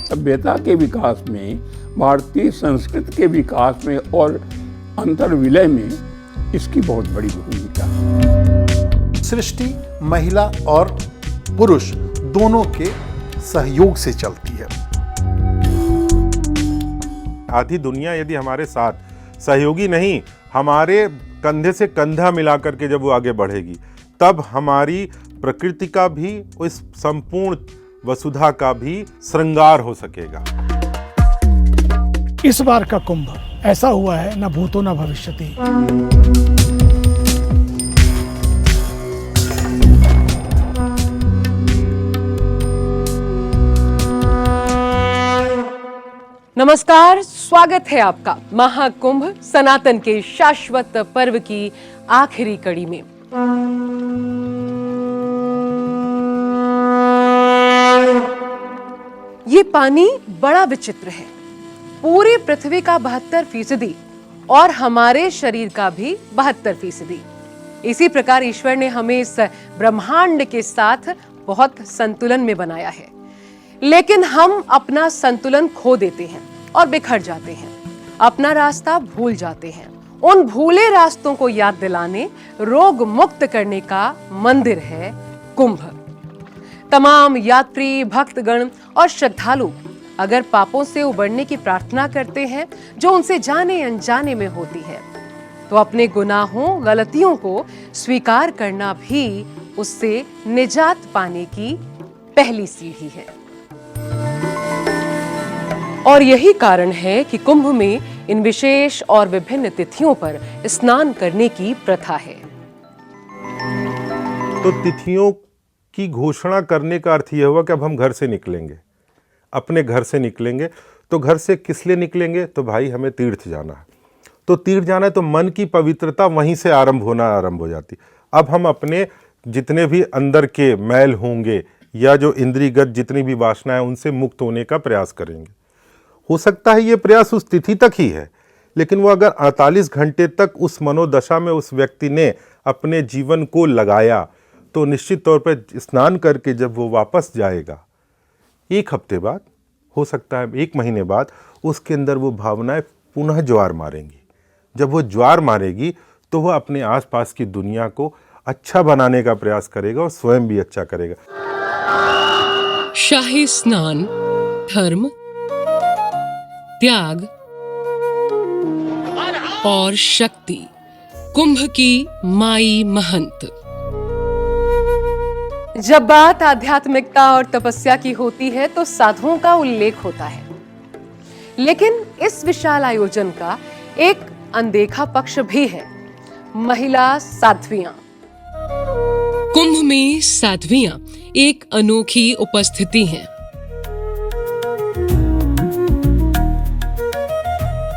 सभ्यता के विकास में, भारतीय संस्कृति के विकास में और अंतर्विलय में इसकी बहुत बड़ी भूमिका है। सृष्टि महिला और पुरुष दोनों के सहयोग से चलती है। आधी दुनिया यदि हमारे साथ सहयोगी नहीं, हमारे कंधे से कंधा मिलाकर के जब वो आगे बढ़ेगी, तब हमारी प्रकृति का भी, उस संपूर्ण वसुधा का भी श्रृंगार हो सकेगा। इस बार का कुंभ ऐसा हुआ है, न भूतो न भविष्यति। नमस्कार, स्वागत है आपका महाकुंभ सनातन के शाश्वत पर्व की आखिरी कड़ी में। ये पानी बड़ा विचित्र है। पूरी पृथ्वी का 72% और हमारे शरीर का भी 72%। इसी प्रकार ईश्वर ने हमें इस ब्रह्मांड के साथ बहुत संतुलन में बनाया है, लेकिन हम अपना संतुलन खो देते हैं और बिखर जाते हैं, अपना रास्ता भूल जाते हैं। उन भूले रास्तों को याद दिलाने, रोग मुक्त करने का मंदिर है कुंभ। तमाम यात्री, भक्तगण और श्रद्धालु अगर पापों से उबरने की प्रार्थना करते हैं, जो उनसे जाने अनजाने में होती है, तो अपने गुनाहों, गलतियों को स्वीकार करना भी उससे निजात पाने की पहली सीढ़ी है। और यही कारण है कि कुंभ में इन विशेष और विभिन्न तिथियों पर स्नान करने की प्रथा है। तो तिथियों की घोषणा करने का अर्थ यह हुआ कि अब हम घर से निकलेंगे, अपने घर से निकलेंगे। तो घर से किस लिए निकलेंगे? तो भाई हमें तीर्थ जाना है। तो तीर्थ जाना है तो मन की पवित्रता वहीं से आरंभ हो जाती। अब हम अपने जितने भी अंदर के मैल होंगे या जो इंद्रियगत जितनी भी वासनाएं, उनसे मुक्त होने का प्रयास करेंगे। हो सकता है ये प्रयास उस तिथि तक ही है, लेकिन वो अगर 48 घंटे तक उस मनोदशा में उस व्यक्ति ने अपने जीवन को लगाया, तो निश्चित तौर पर स्नान करके जब वो वापस जाएगा, 1 हफ्ते बाद, हो सकता है 1 महीने बाद, उसके अंदर वो भावनाएं पुनः ज्वार मारेंगी। जब वो ज्वार मारेगी तो वह अपने आसपास की दुनिया को अच्छा बनाने का प्रयास करेगा और स्वयं भी अच्छा करेगा। शाही स्नान, धर्म, त्याग और शक्ति, कुंभ की माई महंत। जब बात आध्यात्मिकता और तपस्या की होती है तो साधुओं का उल्लेख होता है, लेकिन इस विशाल आयोजन का एक अनदेखा पक्ष भी है, महिला साध्वियां। कुंभ में साध्वियां एक अनोखी उपस्थिति हैं।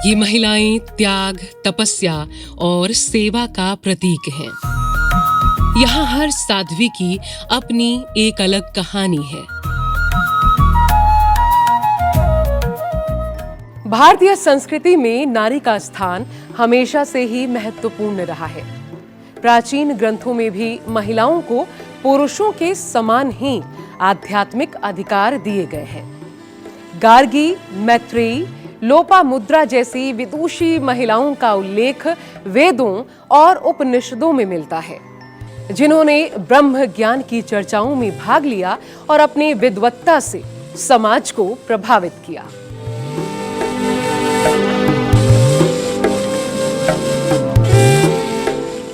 ये महिलाएं त्याग, तपस्या और सेवा का प्रतीक हैं। यहाँ हर साध्वी की अपनी एक अलग कहानी है। भारतीय संस्कृति में नारी का स्थान हमेशा से ही महत्वपूर्ण रहा है। प्राचीन ग्रंथों में भी महिलाओं को पुरुषों के समान ही आध्यात्मिक अधिकार दिए गए हैं। गार्गी, मैत्रेयी, लोपामुद्रा जैसी विदुषी महिलाओं का उल्लेख वेदों और उपनिषदों में मिलता है, जिन्होंने ब्रह्म ज्ञान की चर्चाओं में भाग लिया और अपनी विद्वत्ता से समाज को प्रभावित किया।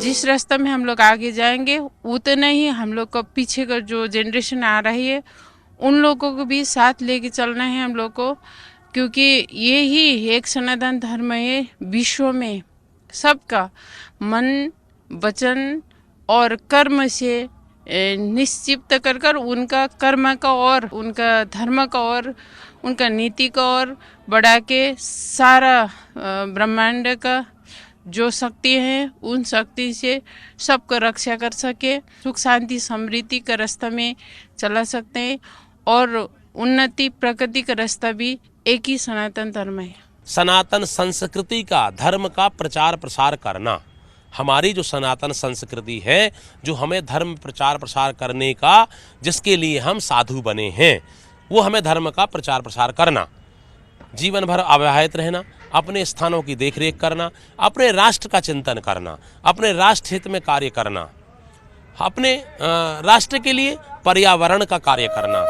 जिस रास्ते में हम लोग आगे जाएंगे, उतना ही हम लोग को पीछे का जो जनरेशन आ रही है, उन लोगों को भी साथ लेके चलना है हम लोग को, क्योंकि ये ही एक सनातन धर्म है। विश्व में सबका मन, वचन और कर्म से निश्चित कर कर उनका कर्म का और उनका धर्म का और उनका नीति का और बढ़ा के सारा ब्रह्मांड का जो शक्ति है, उन शक्ति से सबको रक्षा कर सके, सुख शांति समृद्धि का रास्ता में चला सकते हैं और उन्नति प्रगति का रास्ता भी एक ही सनातन धर्म है। सनातन संस्कृति का, धर्म का प्रचार प्रसार करना, हमारी जो सनातन संस्कृति है, जो हमें धर्म प्रचार प्रसार करने का, जिसके लिए हम साधु बने हैं, वो हमें धर्म का प्रचार प्रसार करना, जीवन भर अव्याहत रहना, अपने स्थानों की देखरेख करना, अपने राष्ट्र का चिंतन करना, अपने राष्ट्र हित में कार्य करना, अपने राष्ट्र के लिए पर्यावरण का कार्य करना।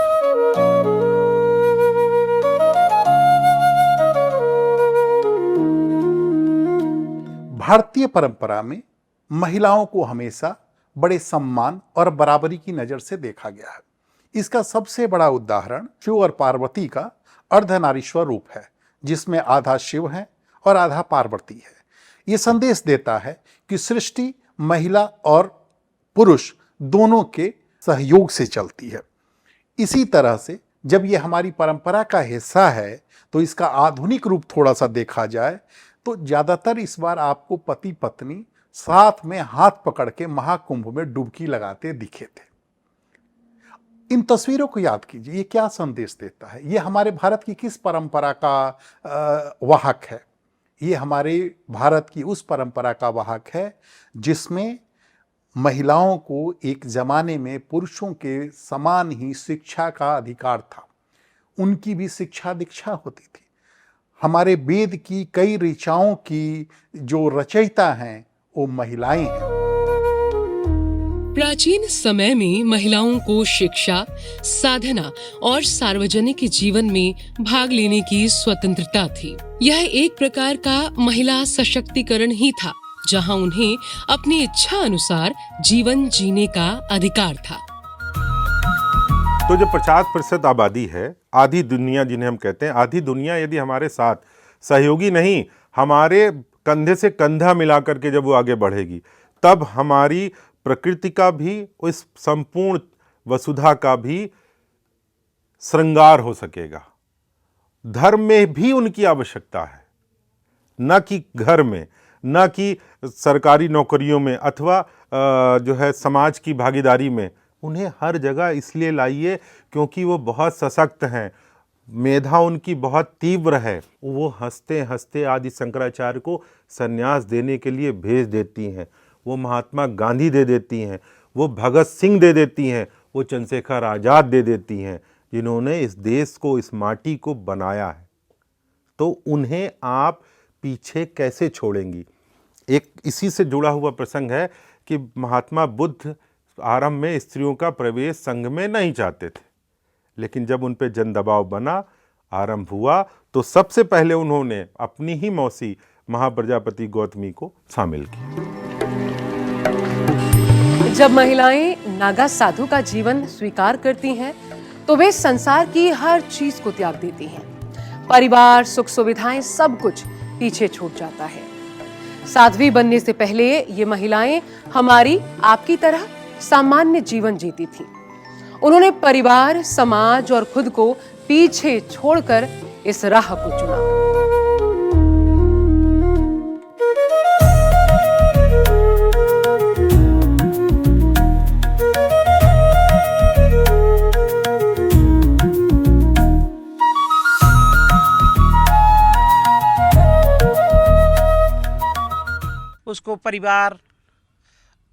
भारतीय परंपरा में महिलाओं को हमेशा बड़े सम्मान और बराबरी की नज़र से देखा गया है। इसका सबसे बड़ा उदाहरण शिव और पार्वती का अर्धनारीश्वर रूप है, जिसमें आधा शिव है और आधा पार्वती है। ये संदेश देता है कि सृष्टि महिला और पुरुष दोनों के सहयोग से चलती है। इसी तरह से जब ये हमारी परंपरा का हिस्सा है, तो इसका आधुनिक रूप थोड़ा सा देखा जाए तो ज़्यादातर इस बार आपको पति पत्नी साथ में हाथ पकड़ के महाकुंभ में डुबकी लगाते दिखे थे। इन तस्वीरों को याद कीजिए, ये क्या संदेश देता है? ये हमारे भारत की किस परंपरा का वाहक है? ये हमारे भारत की उस परंपरा का वाहक है जिसमें महिलाओं को एक जमाने में पुरुषों के समान ही शिक्षा का अधिकार था। उनकी भी शिक्षा दीक्षा होती थी। हमारे वेद की कई ऋचाओं की जो रचयिता हैं वो महिलाएं हैं। प्राचीन समय में महिलाओं को शिक्षा, साधना और सार्वजनिक जीवन में भाग लेने की स्वतंत्रता थी। यह एक प्रकार का महिला सशक्तिकरण ही था, जहां उन्हें अपनी इच्छा अनुसार जीवन जीने का अधिकार था। तो जो 50% आबादी है, आधी दुनिया जिन्हें हम कहते हैं, आधी दुनिया यदि हमारे साथ सहयोगी नहीं, हमारे कंधे से कंधा मिलाकर के जब वो आगे बढ़ेगी, तब हमारी प्रकृति का भी, इस संपूर्ण वसुधा का भी श्रृंगार हो सकेगा। धर्म में भी उनकी आवश्यकता है, न कि घर में, न कि सरकारी नौकरियों में अथवा जो है समाज की भागीदारी में। उन्हें हर जगह इसलिए लाइए क्योंकि वो बहुत सशक्त हैं, मेधा उनकी बहुत तीव्र है। वो हंसते हंसते आदि शंकराचार्य को संन्यास देने के लिए भेज देती हैं, वो महात्मा गांधी दे देती हैं, वो भगत सिंह दे देती हैं, वो चंद्रशेखर आज़ाद दे देती हैं, जिन्होंने इस देश को, इस माटी को बनाया है। तो उन्हें आप पीछे कैसे छोड़ेंगी? एक इसी से जुड़ा हुआ प्रसंग है कि महात्मा बुद्ध आरंभ में स्त्रियों का प्रवेश संघ में नहीं चाहते थे, लेकिन जब उन पे जन दबाव बना, आरंभ हुआ, तो सबसे पहले उन्होंने अपनी ही मौसी महाप्रजापति गौतमी को शामिल किया। जब महिलाएं नागा साधु का जीवन स्वीकार करती हैं, तो वे संसार की हर चीज को त्याग देती हैं। परिवार, सुख सुविधाएं, सब कुछ पीछे छूट जाता है। साध्वी बनने से पहले ये महिलाएं हमारी आपकी तरह सामान्य जीवन जीती थीं। उन्होंने परिवार, समाज और खुद को पीछे छोड़कर इस राह को चुना। उसको परिवार,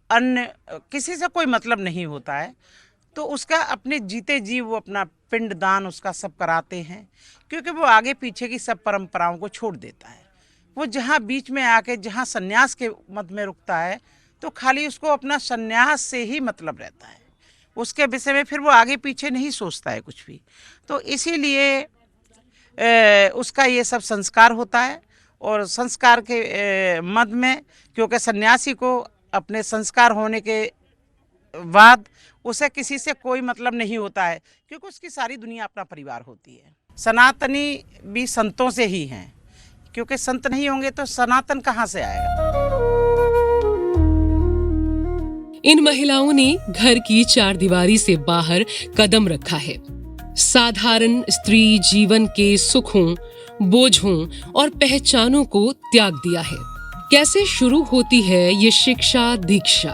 अन्य किसी से कोई मतलब नहीं होता है, तो उसका अपने जीते जी वो अपना पिंड दान उसका सब कराते हैं, क्योंकि वो आगे पीछे की सब परंपराओं को छोड़ देता है। वो जहाँ बीच में आके जहाँ सन्यास के मत में रुकता है, तो खाली उसको अपना सन्यास से ही मतलब रहता है, उसके विषय में फिर वो आगे पीछे नहीं सोचता है कुछ भी। तो इसीलिए उसका ये सब संस्कार होता है। और संस्कार के मद में, क्योंकि सन्यासी को अपने संस्कार होने के बाद उसे किसी से कोई मतलब नहीं होता है, क्योंकि उसकी सारी दुनिया अपना परिवार होती है। सनातनी भी संतों से ही हैं, क्योंकि संत नहीं होंगे तो सनातन कहाँ से आएगा। इन महिलाओं ने घर की चारदीवारी से बाहर कदम रखा है। साधारण स्त्री जीवन के सुखों, बोझों और पहचानों को त्याग दिया है। कैसे शुरू होती है ये शिक्षा दीक्षा?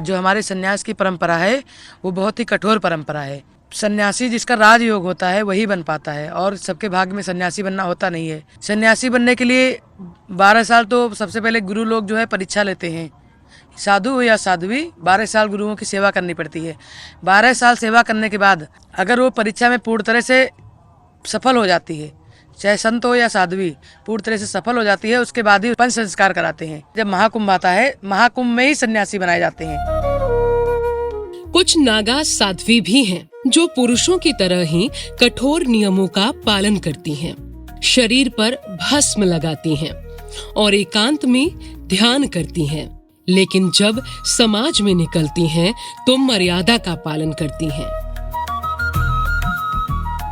जो हमारे सन्यास की परंपरा है वो बहुत ही कठोर परंपरा है। सन्यासी जिसका राजयोग होता है वही बन पाता है, और सबके भाग्य में सन्यासी बनना होता नहीं है। सन्यासी बनने के लिए 12 साल तो सबसे पहले गुरु लोग जो है परीक्षा लेते हैं। साधु हो या साध्वी 12 साल गुरुओं की सेवा करनी पड़ती है। 12 साल सेवा करने के बाद अगर वो परीक्षा में पूर्ण तरह से सफल हो जाती है, चाहे संत हो या साध्वी पूर्ण तरह से सफल हो जाती है, उसके बाद ही पंच संस्कार कराते हैं। जब महाकुंभ आता है, महाकुंभ में ही सन्यासी बनाए जाते हैं। कुछ नागा साध्वी भी हैं जो पुरुषों की तरह ही कठोर नियमों का पालन करती हैं, शरीर पर भस्म लगाती हैं और एकांत में ध्यान करती हैं, लेकिन जब समाज में निकलती हैं तो मर्यादा का पालन करती हैं।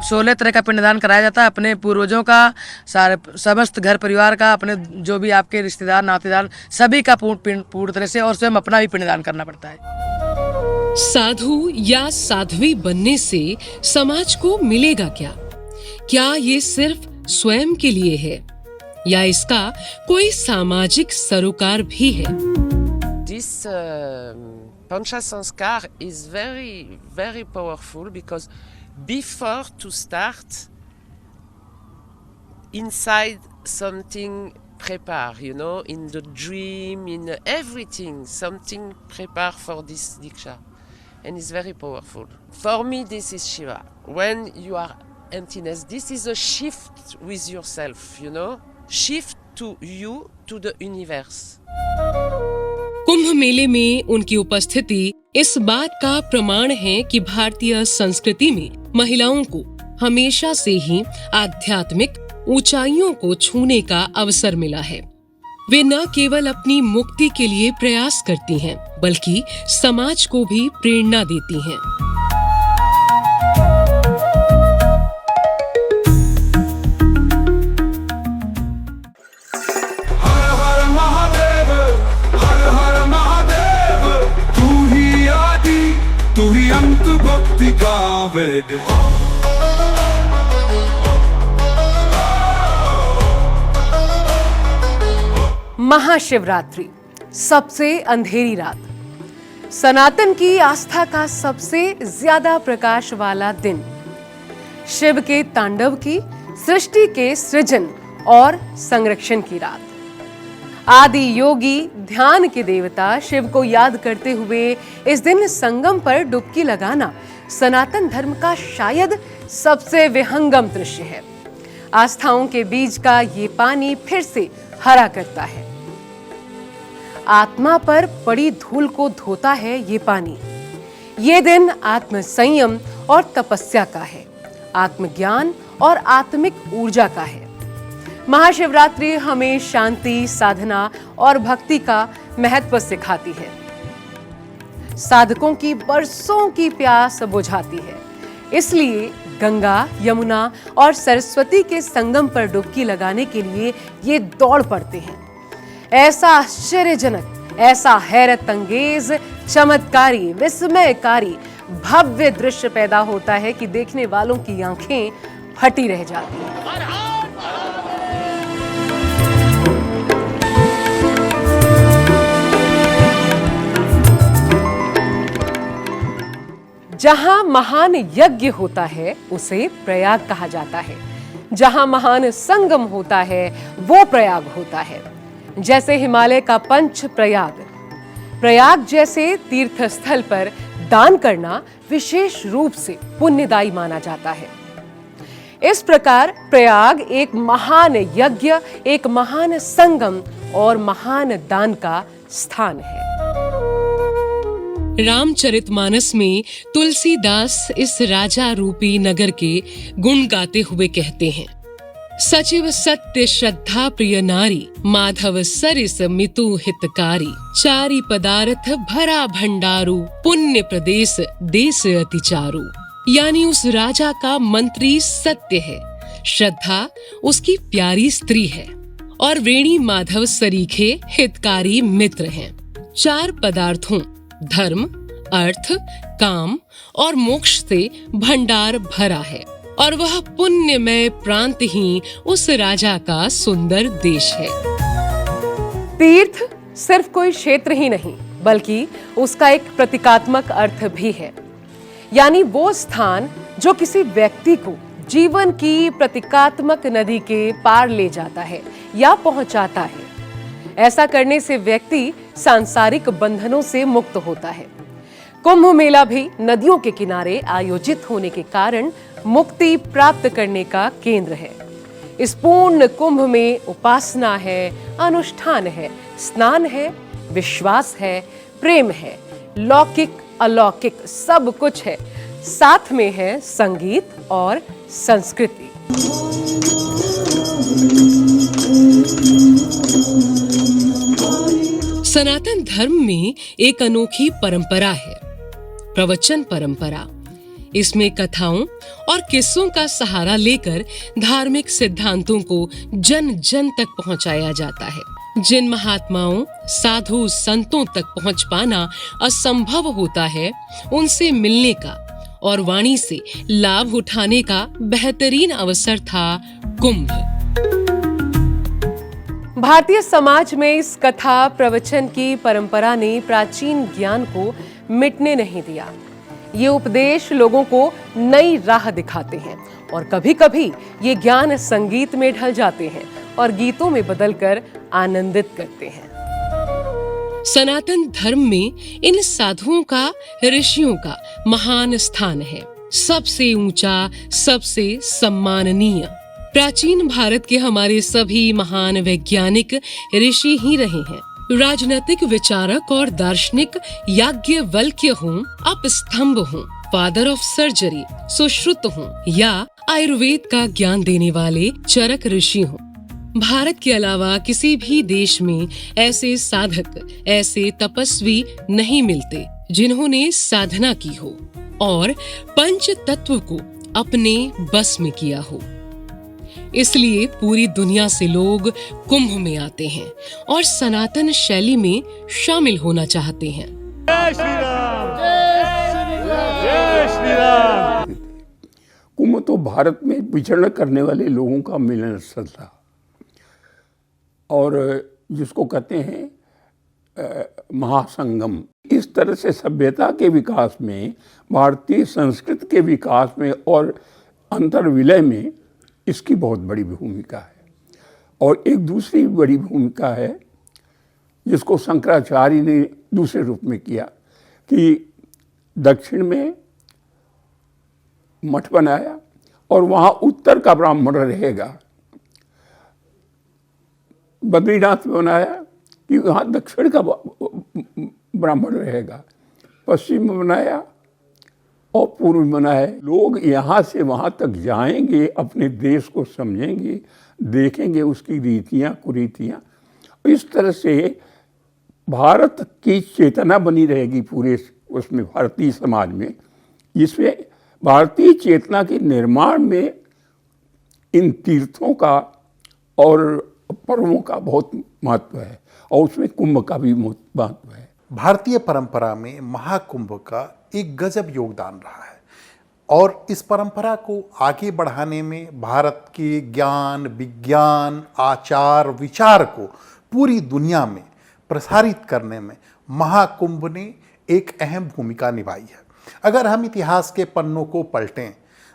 16 तरह का पिंडदान कराया जाता है, अपने पूर्वजों का, सारे समस्त घर परिवार का, अपने जो भी आपके रिश्तेदार नातेदार सभी का पूर्ण तरह से, और स्वयं अपना भी पिंडदान करना पड़ता है। साधु या साध्वी बनने से समाज को मिलेगा क्या? क्या ये सिर्फ स्वयं के लिए है या इसका कोई सामाजिक सरोकार भी है? This Pancha Sanskar is very, very powerful because before to start, inside something prepare, you know, in the dream, in everything, something prepare for this Diksha. And it's very powerful. For me, this is Shiva. When you are emptiness, this is a shift with yourself, you know, shift to you, to the universe. कुंभ मेले में उनकी उपस्थिति इस बात का प्रमाण है कि भारतीय संस्कृति में महिलाओं को हमेशा से ही आध्यात्मिक ऊंचाइयों को छूने का अवसर मिला है। वे न केवल अपनी मुक्ति के लिए प्रयास करती हैं, बल्कि समाज को भी प्रेरणा देती हैं। हर हर महादेव, हर हर महादेव, तू ही आदि, तू ही अंत, भक्ति का वेद। महाशिवरात्रि, सबसे अंधेरी रात, सनातन की आस्था का सबसे ज्यादा प्रकाश वाला दिन, शिव के तांडव की, सृष्टि के सृजन और संरक्षण की रात। आदि योगी, ध्यान के देवता शिव को याद करते हुए इस दिन संगम पर डुबकी लगाना सनातन धर्म का शायद सबसे विहंगम दृश्य है। आस्थाओं के बीज का ये पानी फिर से हरा करता है। आत्मा पर पड़ी धूल को धोता है ये पानी। ये दिन आत्म संयम और तपस्या का है, आत्मज्ञान और आत्मिक ऊर्जा का है। महाशिवरात्रि हमें शांति, साधना और भक्ति का महत्व सिखाती है। साधकों की बरसों की प्यास बुझाती है। इसलिए गंगा, यमुना और सरस्वती के संगम पर डुबकी लगाने के लिए ये दौड़ पड़ते हैं। ऐसा आश्चर्यजनक, ऐसा हैरत अंगेज, चमत्कारी, विस्मयकारी, भव्य दृश्य पैदा होता है कि देखने वालों की आंखें फटी रह जाती हैं। जहां महान यज्ञ होता है उसे प्रयाग कहा जाता है। जहां महान संगम होता है वो प्रयाग होता है। जैसे हिमालय का पंच प्रयाग, प्रयाग जैसे तीर्थ स्थल पर दान करना विशेष रूप से पुण्यदायी माना जाता है। इस प्रकार प्रयाग एक महान यज्ञ, एक महान संगम और महान दान का स्थान है। रामचरितमानस में तुलसीदास इस राजा रूपी नगर के गुण गाते हुए कहते हैं, सचिव सत्य श्रद्धा प्रिय नारी, माधव सरिस मितु हितकारी, चारि पदार्थ भरा भंडारू, पुण्य प्रदेश देश अति चारू। यानी उस राजा का मंत्री सत्य है, श्रद्धा उसकी प्यारी स्त्री है और वेणी माधव सरीखे हितकारी मित्र हैं। 4 पदार्थों धर्म, अर्थ, काम और मोक्ष से भंडार भरा है और वह पुण्यमय प्रांत ही उस राजा का सुंदर देश है। तीर्थ सिर्फ कोई क्षेत्र ही नहीं, बल्कि उसका एक प्रतीकात्मक अर्थ भी है। यानी वो स्थान जो किसी व्यक्ति को जीवन की प्रतीकात्मक नदी के पार ले जाता है या पहुंचाता है। ऐसा करने से व्यक्ति सांसारिक बंधनों से मुक्त होता है। कुंभ मेला भी नदियों के किनारे आयोजित होने के कारण मुक्ति प्राप्त करने का केंद्र है। इस पूर्ण कुंभ में उपासना है, अनुष्ठान है, स्नान है, विश्वास है, प्रेम है, लौकिक अलौकिक सब कुछ है। साथ में है संगीत और संस्कृति। सनातन धर्म में एक अनोखी परंपरा है, प्रवचन परंपरा। इसमें कथाओं और किस्सों का सहारा लेकर धार्मिक सिद्धांतों को जन जन तक पहुंचाया जाता है। जिन महात्माओं, साधु, संतों तक पहुंच पाना असंभव होता है, उनसे मिलने का और वाणी से लाभ उठाने का बेहतरीन अवसर था कुंभ। भारतीय समाज में इस कथा प्रवचन की परंपरा ने प्राचीन ज्ञान को मिटने नहीं दिया। ये उपदेश लोगों को नई राह दिखाते हैं और कभी-कभी ये ज्ञान संगीत में ढल जाते हैं और गीतों में बदलकर आनंदित करते हैं। सनातन धर्म में इन साधुओं का, ऋषियों का महान स्थान है। सबसे ऊंचा, सबसे सम्माननीय। प्राचीन भारत के हमारे सभी महान वैज्ञानिक ऋषि ही रहे हैं। राजनीतिक विचारक और दार्शनिक याज्ञवल्क्य हों, अपस्तंभ हों, फादर ऑफ सर्जरी सुश्रुत हों या आयुर्वेद का ज्ञान देने वाले चरक ऋषि हों, भारत के अलावा किसी भी देश में ऐसे साधक, ऐसे तपस्वी नहीं मिलते जिन्होंने साधना की हो और पंच तत्व को अपने बस में किया हो। इसलिए पूरी दुनिया से लोग कुंभ में आते हैं और सनातन शैली में शामिल होना चाहते हैं। जय श्री राम, जय श्री राम। कुंभ तो भारत में विचरण करने वाले लोगों का मिलन स्थल था और जिसको कहते हैं महासंगम। इस तरह से सभ्यता के विकास में, भारतीय संस्कृति के विकास में और अंतर्विलय में इसकी बहुत बड़ी भूमिका है। और एक दूसरी बड़ी भूमिका है जिसको शंकराचार्य ने दूसरे रूप में किया कि दक्षिण में मठ बनाया और वहाँ उत्तर का ब्राह्मण रहेगा। बद्रीनाथ में बनाया कि वहाँ दक्षिण का ब्राह्मण रहेगा। पश्चिम में बनाया और पूर्व में बनाया। लोग यहाँ से वहाँ तक जाएंगे, अपने देश को समझेंगे, देखेंगे उसकी रीतियाँ कुरीतियाँ। इस तरह से भारत की चेतना बनी रहेगी पूरे उसमें, भारतीय समाज में। इसमें भारतीय चेतना के निर्माण में इन तीर्थों का और पर्वों का बहुत महत्व है और उसमें कुंभ का भी महत्व है। भारतीय परंपरा में महाकुंभ का एक गजब योगदान रहा है और इस परंपरा को आगे बढ़ाने में, भारत के ज्ञान, विज्ञान, आचार, विचार को पूरी दुनिया में प्रसारित करने में महाकुंभ ने एक अहम भूमिका निभाई है। अगर हम इतिहास के पन्नों को पलटें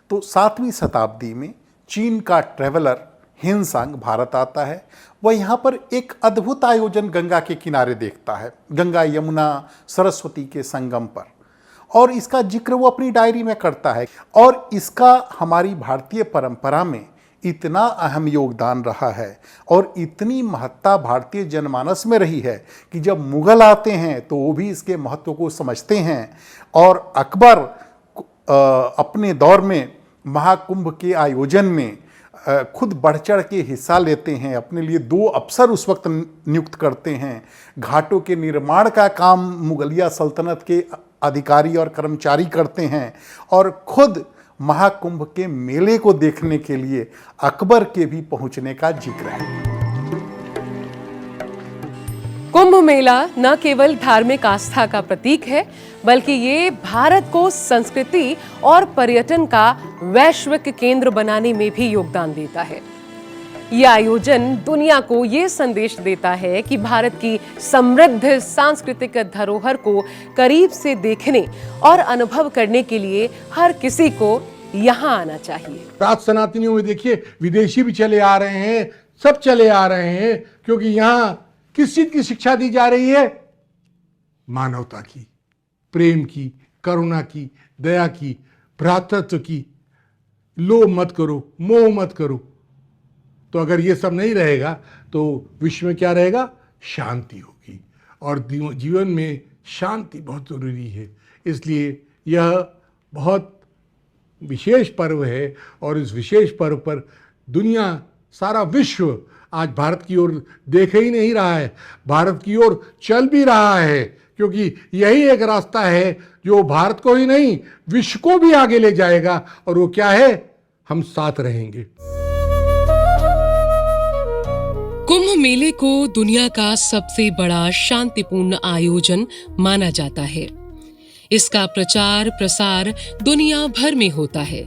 तो 7वीं शताब्दी में चीन का ट्रेवलर हिनसांग भारत आता है। वह यहाँ पर एक अद्भुत आयोजन गंगा के किनारे देखता है, गंगा यमुना सरस्वती के संगम पर, और इसका जिक्र वो अपनी डायरी में करता है। और इसका हमारी भारतीय परंपरा में इतना अहम योगदान रहा है और इतनी महत्ता भारतीय जनमानस में रही है कि जब मुगल आते हैं तो वो भी इसके महत्व को समझते हैं और अकबर अपने दौर में महाकुंभ के आयोजन में खुद बढ़ चढ़ के हिस्सा लेते हैं। अपने लिए 2 अफसर उस वक्त नियुक्त करते हैं। घाटों के निर्माण का काम मुगलिया सल्तनत के अधिकारी और कर्मचारी करते हैं और खुद महाकुंभ के मेले को देखने के लिए अकबर के भी पहुंचने का जिक्र है। कुंभ मेला न केवल धार्मिक आस्था का प्रतीक है, बल्कि ये भारत को संस्कृति और पर्यटन का वैश्विक केंद्र बनाने में भी योगदान देता है। ये आयोजन दुनिया को ये संदेश देता है कि भारत की समृद्ध सांस्कृतिक धरोहर को करीब से देखने और अनुभव करने के लिए हर किसी को यहाँ आना चाहिए। राज सनातनियों में देखिए विदेशी भी चले आ रहे हैं, सब चले आ रहे हैं, क्योंकि यहाँ किस चीज की शिक्षा दी जा रही है? मानवता की, प्रेम की, करुणा की, दया की, भ्रातृत्व की। लोभ मत करो, मोह मत करो। तो अगर ये सब नहीं रहेगा तो विश्व में क्या रहेगा? शांति होगी, और जीवन में शांति बहुत जरूरी है। इसलिए यह बहुत विशेष पर्व है, और इस विशेष पर्व पर दुनिया, सारा विश्व आज भारत की ओर देख ही नहीं रहा है, भारत की ओर चल भी रहा है, क्योंकि यही एक रास्ता है जो भारत को ही नहीं विश्व को भी आगे ले जाएगा। और वो क्या है? हम साथ रहेंगे। कुंभ मेले को दुनिया का सबसे बड़ा शांतिपूर्ण आयोजन माना जाता है। इसका प्रचार प्रसार दुनिया भर में होता है,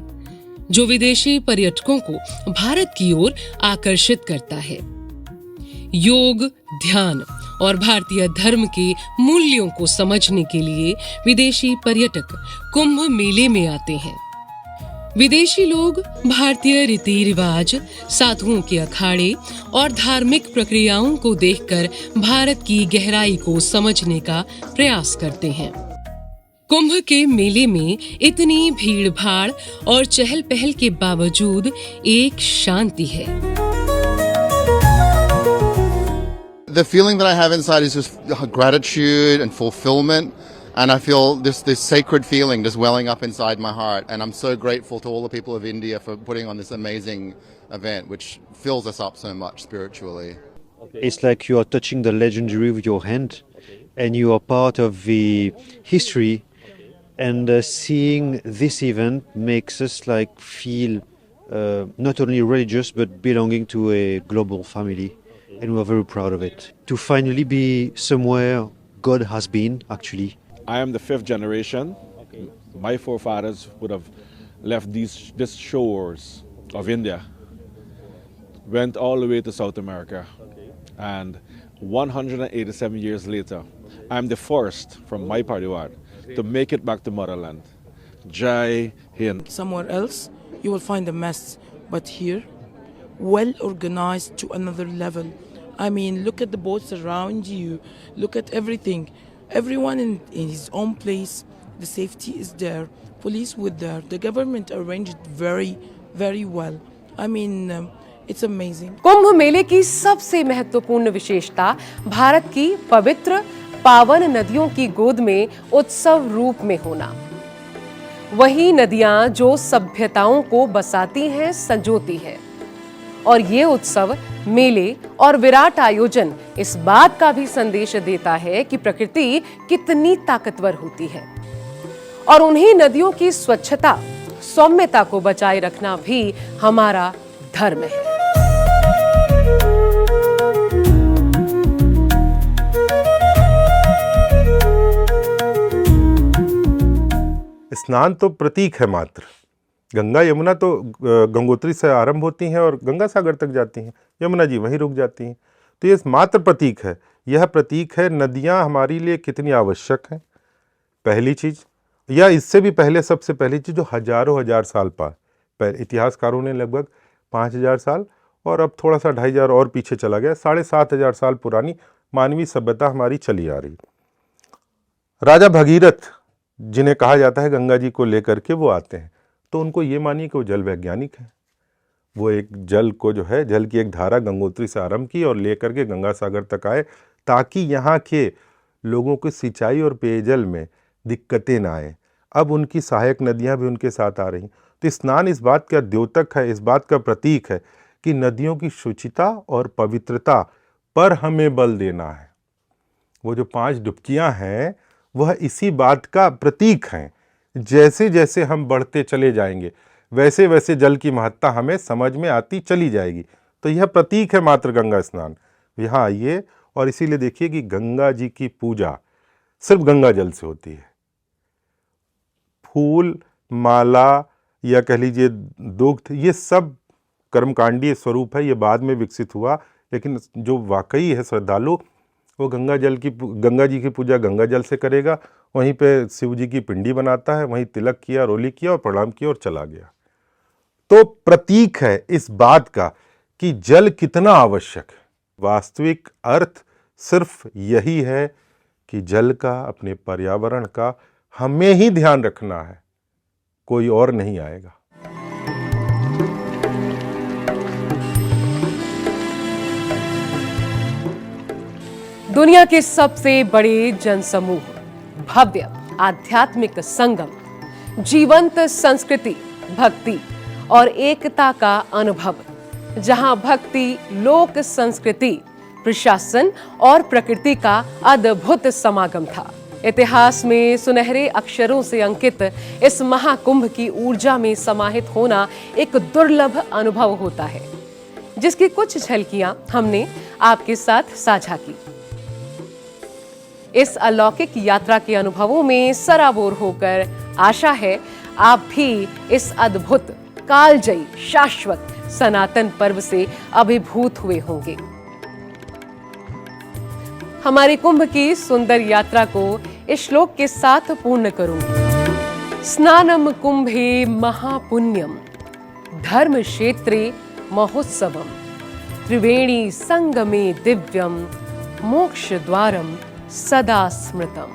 जो विदेशी पर्यटकों को भारत की ओर आकर्षित करता है। योग, ध्यान और भारतीय धर्म के मूल्यों को समझने के लिए विदेशी पर्यटक कुंभ मेले में आते हैं। विदेशी लोग भारतीय रीति रिवाज, साधुओं के अखाड़े और धार्मिक प्रक्रियाओं को देखकर भारत की गहराई को समझने का प्रयास करते हैं। कुंभ के मेले में इतनी भीड़ भाड़ और चहल पहल के बावजूद एक शांति है। The feeling that I have inside is just gratitude and fulfillment, and I feel this sacred feeling just welling up inside my heart, and I'm so grateful to all the people of India for putting on this amazing event, which fills us up so much spiritually. It's like you are touching the legendary with your hand, and you are part of the history, and seeing this event makes us like feel not only religious but belonging to a global family. And we are very proud of it. To finally be somewhere God has been, actually. I am the 5th generation. My forefathers would have left these shores of India, went all the way to South America. And 187 years later, I am the first from my pariwar to make it back to motherland. Jai Hind. Somewhere else, you will find a mess, but here, well organized to another level. I mean, look at the boats around you, look at everything. Everyone in his own place, the safety is there, police with there, the government arranged very, very well. I mean, it's amazing. कुंभ मेले की सबसे महत्वपूर्ण विशेषता भारत की पवित्र पावन नदियों की गोद में उत्सव रूप में होना। वही नदियां जो सभ्यताओं को बसाती हैं, संजोती हैं। और ये उत्सव, मेले और विराट आयोजन इस बात का भी संदेश देता है कि प्रकृति कितनी ताकतवर होती है, और उन्हीं नदियों की स्वच्छता, सौम्यता को बचाए रखना भी हमारा धर्म है। स्नान तो प्रतीक है मात्र। गंगा यमुना तो गंगोत्री से आरंभ होती हैं और गंगा सागर तक जाती हैं, यमुना जी वहीं रुक जाती हैं। तो ये मात्र प्रतीक है। यह प्रतीक है नदियाँ हमारे लिए कितनी आवश्यक हैं, पहली चीज़। या इससे भी पहले, सबसे पहली चीज़, जो हजारों हजार साल पहले इतिहासकारों ने लगभग 5000 साल, और अब थोड़ा सा 2500 और पीछे चला गया, 7500 साल पुरानी मानवीय सभ्यता हमारी चली आ रही। राजा भगीरथ, जिन्हें कहा जाता है गंगा जी को लेकर के वो आते हैं, तो उनको ये मानिए कि वो जल वैज्ञानिक हैं। वो एक जल को जो है, जल की एक धारा गंगोत्री से आरंभ की और लेकर के गंगा सागर तक आए, ताकि यहाँ के लोगों को सिंचाई और पेयजल में दिक्कतें ना आए। अब उनकी सहायक नदियाँ भी उनके साथ आ रही। तो स्नान इस बात का द्योतक है, इस बात का प्रतीक है कि नदियों की शुचिता और पवित्रता पर हमें बल देना है। वो जो 5 डुबकियाँ हैं वह इसी बात का प्रतीक हैं। जैसे जैसे हम बढ़ते चले जाएंगे वैसे वैसे जल की महत्ता हमें समझ में आती चली जाएगी। तो यह प्रतीक है मात्र गंगा स्नान। यहाँ आइए, और इसीलिए देखिए कि गंगा जी की पूजा सिर्फ गंगा जल से होती है। फूल, माला या कह लीजिए दुग्ध, ये सब कर्मकांडीय स्वरूप है, ये बाद में विकसित हुआ, लेकिन जो वाकई है श्रद्धालु वो गंगा जी की पूजा गंगा जल से करेगा, वहीं पे शिव जी की पिंडी बनाता है, वहीं तिलक किया, रोली किया और प्रणाम किया और चला गया। तो प्रतीक है इस बात का कि जल कितना आवश्यक है। वास्तविक अर्थ सिर्फ यही है कि जल का, अपने पर्यावरण का हमें ही ध्यान रखना है, कोई और नहीं आएगा। दुनिया के सबसे बड़े जनसमूह, भव्य आध्यात्मिक संगम, जीवंत संस्कृति, भक्ति और एकता का अनुभव, जहां भक्ति, लोक संस्कृति, प्रशासन और प्रकृति का अद्भुत समागम था। इतिहास में सुनहरे अक्षरों से अंकित इस महाकुंभ की ऊर्जा में समाहित होना एक दुर्लभ अनुभव होता है, जिसकी कुछ झलकियां हमने आपके साथ साझा की। इस अलौकिक यात्रा के अनुभवों में सराबोर होकर आशा है आप भी इस अद्भुत, कालजयी, शाश्वत, सनातन पर्व से अभिभूत हुए होंगे। हमारी कुंभ की सुंदर यात्रा को इस श्लोक के साथ पूर्ण करूंगी। स्नानम कुंभे महापुण्यम, धर्म क्षेत्रे महोत्सवम, त्रिवेणी संगमे दिव्यम, मोक्ष द्वारम सदा स्मृतम।